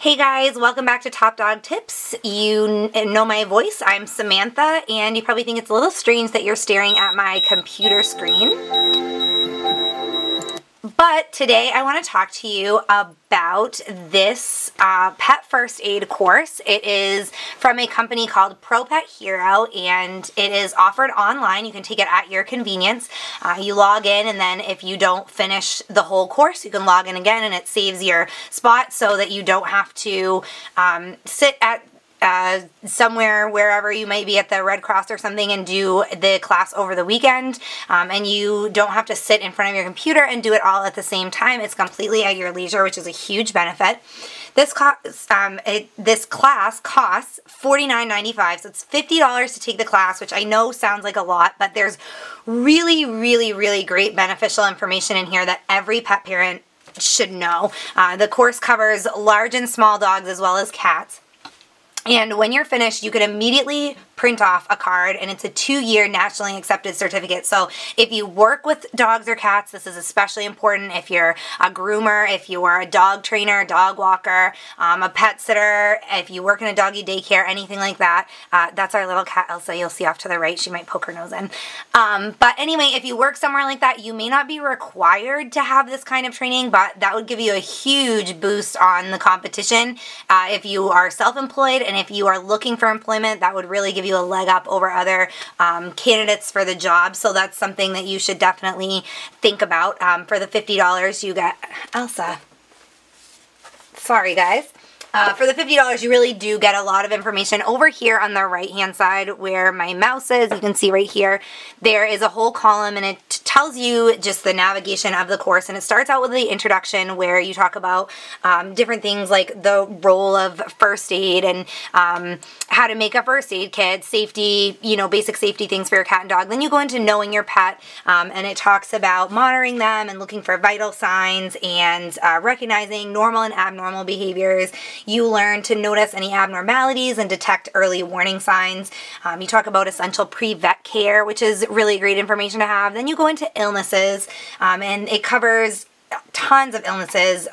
Hey guys, welcome back to Top Dog Tips. You know my voice, I'm Samantha, and you probably think it's a little strange that you're staring at my computer screen. But today I want to talk to you about this pet first aid course. It is from a company called ProPet Hero, and it is offered online. You can take it at your convenience. You log in, and then if you don't finish the whole course, you can log in again, and it saves your spot so that you don't have to sit at somewhere, wherever you might be at the Red Cross or something, and do the class over the weekend, and you don't have to sit in front of your computer and do it all at the same time. It's completely at your leisure, which is a huge benefit. This class costs $49.95, so it's $50 to take the class, which I know sounds like a lot, but there's really great beneficial information in here that every pet parent should know. The course covers large and small dogs as well as cats. And when you're finished, you can immediately print off a card, and it's a 2-year nationally accepted certificate. So if you work with dogs or cats, this is especially important. If you're a groomer, if you are a dog trainer, dog walker, a pet sitter, if you work in a doggy daycare, anything like that. That's our little cat Elsa. You'll see off to the right. She might poke her nose in. But anyway, if you work somewhere like that, you may not be required to have this kind of training, but that would give you a huge boost on the competition. If you are self-employed and if you are looking for employment, that would really give you a leg up over other candidates for the job. So that's something that you should definitely think about. For the $50 you get, Elsa, sorry guys. For the $50, you really do get a lot of information. Over here on the right-hand side where my mouse is, you can see right here, there is a whole column, and it tells you just the navigation of the course. And it starts out with the introduction where you talk about different things like the role of first aid and how to make a first aid kit, safety, basic safety things for your cat and dog. Then you go into knowing your pet, and it talks about monitoring them and looking for vital signs and recognizing normal and abnormal behaviors. You learn to notice any abnormalities and detect early warning signs. You talk about essential pre-vet care, which is really great information to have. Then you go into illnesses, and it covers tons of illnesses,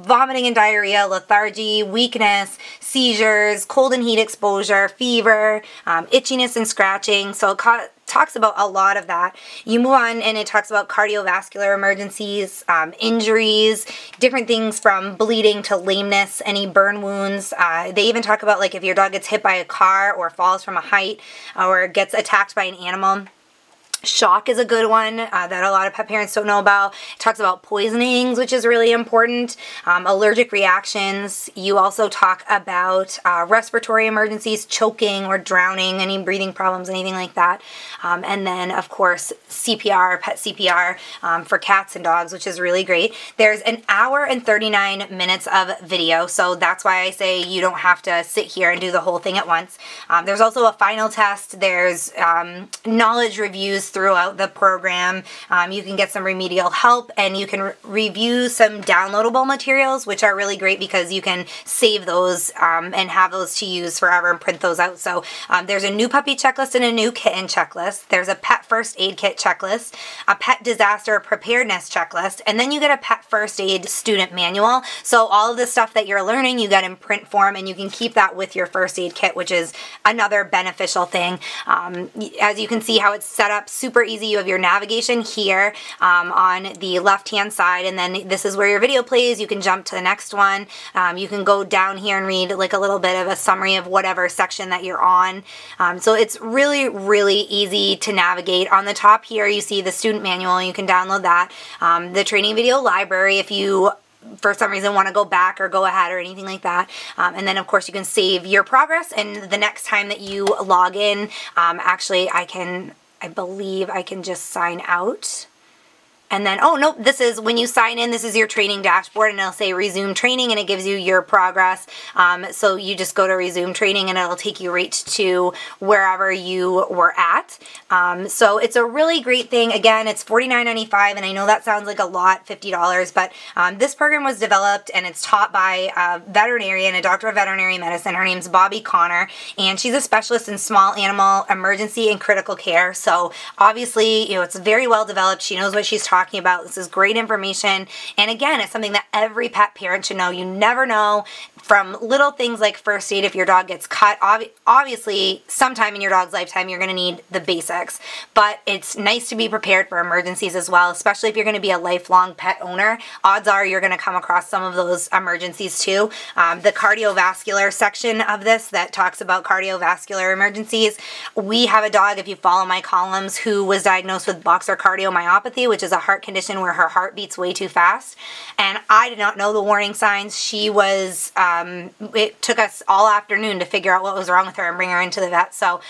vomiting and diarrhea, lethargy, weakness, seizures, cold and heat exposure, fever, itchiness and scratching. So it talks about a lot of that. You move on, and it talks about cardiovascular emergencies, injuries, different things from bleeding to lameness, any burn wounds. They even talk about like if your dog gets hit by a car or falls from a height or gets attacked by an animal. Shock is a good one that a lot of pet parents don't know about. It talks about poisonings, which is really important, allergic reactions. You also talk about respiratory emergencies, choking or drowning, any breathing problems, anything like that. And then, of course, CPR, pet CPR for cats and dogs, which is really great. There's an hour and 39 minutes of video, so that's why I say you don't have to sit here and do the whole thing at once. There's also a final test. There's knowledge reviews throughout the program. You can get some remedial help, and you can review some downloadable materials, which are really great because you can save those and have those to use forever and print those out. So there's a new puppy checklist and a new kitten checklist. There's a pet first aid kit checklist, a pet disaster preparedness checklist, and then you get a pet first aid student manual. So all of the stuff that you're learning, you get in print form, and you can keep that with your first aid kit, which is another beneficial thing. As you can see how it's set up, super easy. You have your navigation here on the left-hand side, and then this is where your video plays. You can jump to the next one. You can go down here and read like a little bit of a summary of whatever section that you're on. So it's really easy to navigate. On the top here, you see the student manual. You can download that. The training video library, if you for some reason want to go back or go ahead or anything like that. And then of course you can save your progress, and the next time that you log in, actually I believe I can just sign out. And then, oh, nope, this is when you sign in, this is your training dashboard, and it'll say resume training, and it gives you your progress. So you just go to resume training, and it'll take you right to wherever you were at. So it's a really great thing. Again, it's $49.95, and I know that sounds like a lot, $50, but this program was developed, and it's taught by a veterinarian, a doctor of veterinary medicine. Her name's Bobby Connor, and she's a specialist in small animal emergency and critical care. So obviously, it's very well developed. She knows what she's talking talking about. This is great information. And again, it's something that every pet parent should know. You never know, from little things like first aid if your dog gets cut. Obviously, sometime in your dog's lifetime, you're going to need the basics. But it's nice to be prepared for emergencies as well, especially if you're going to be a lifelong pet owner. Odds are you're going to come across some of those emergencies too. The cardiovascular section of this that talks about cardiovascular emergencies. We have a dog, if you follow my columns, who was diagnosed with boxer cardiomyopathy, which is a heart condition where her heart beats way too fast. And I did not know the warning signs. She was, it took us all afternoon to figure out what was wrong with her and bring her into the vet. So,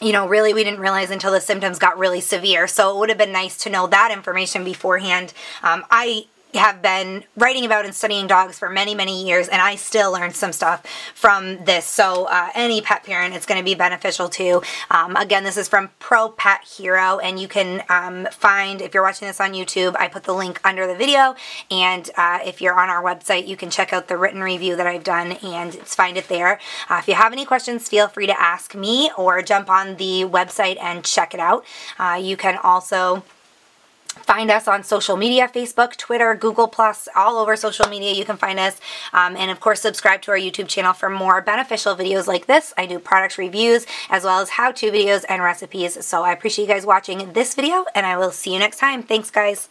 you know, really we didn't realize until the symptoms got really severe. So it would have been nice to know that information beforehand. I have been writing about and studying dogs for many, many years, and I still learned some stuff from this. So any pet parent, it's going to be beneficial too. Again, this is from ProPet Hero, and you can find, if you're watching this on YouTube, I put the link under the video, and if you're on our website, you can check out the written review that I've done and find it there. If you have any questions, feel free to ask me or jump on the website and check it out. You can also find us on social media, Facebook, Twitter, Google+, all over social media. You can find us. And of course, subscribe to our YouTube channel for more beneficial videos like this. I do product reviews as well as how-to videos and recipes. So I appreciate you guys watching this video, and I will see you next time. Thanks, guys.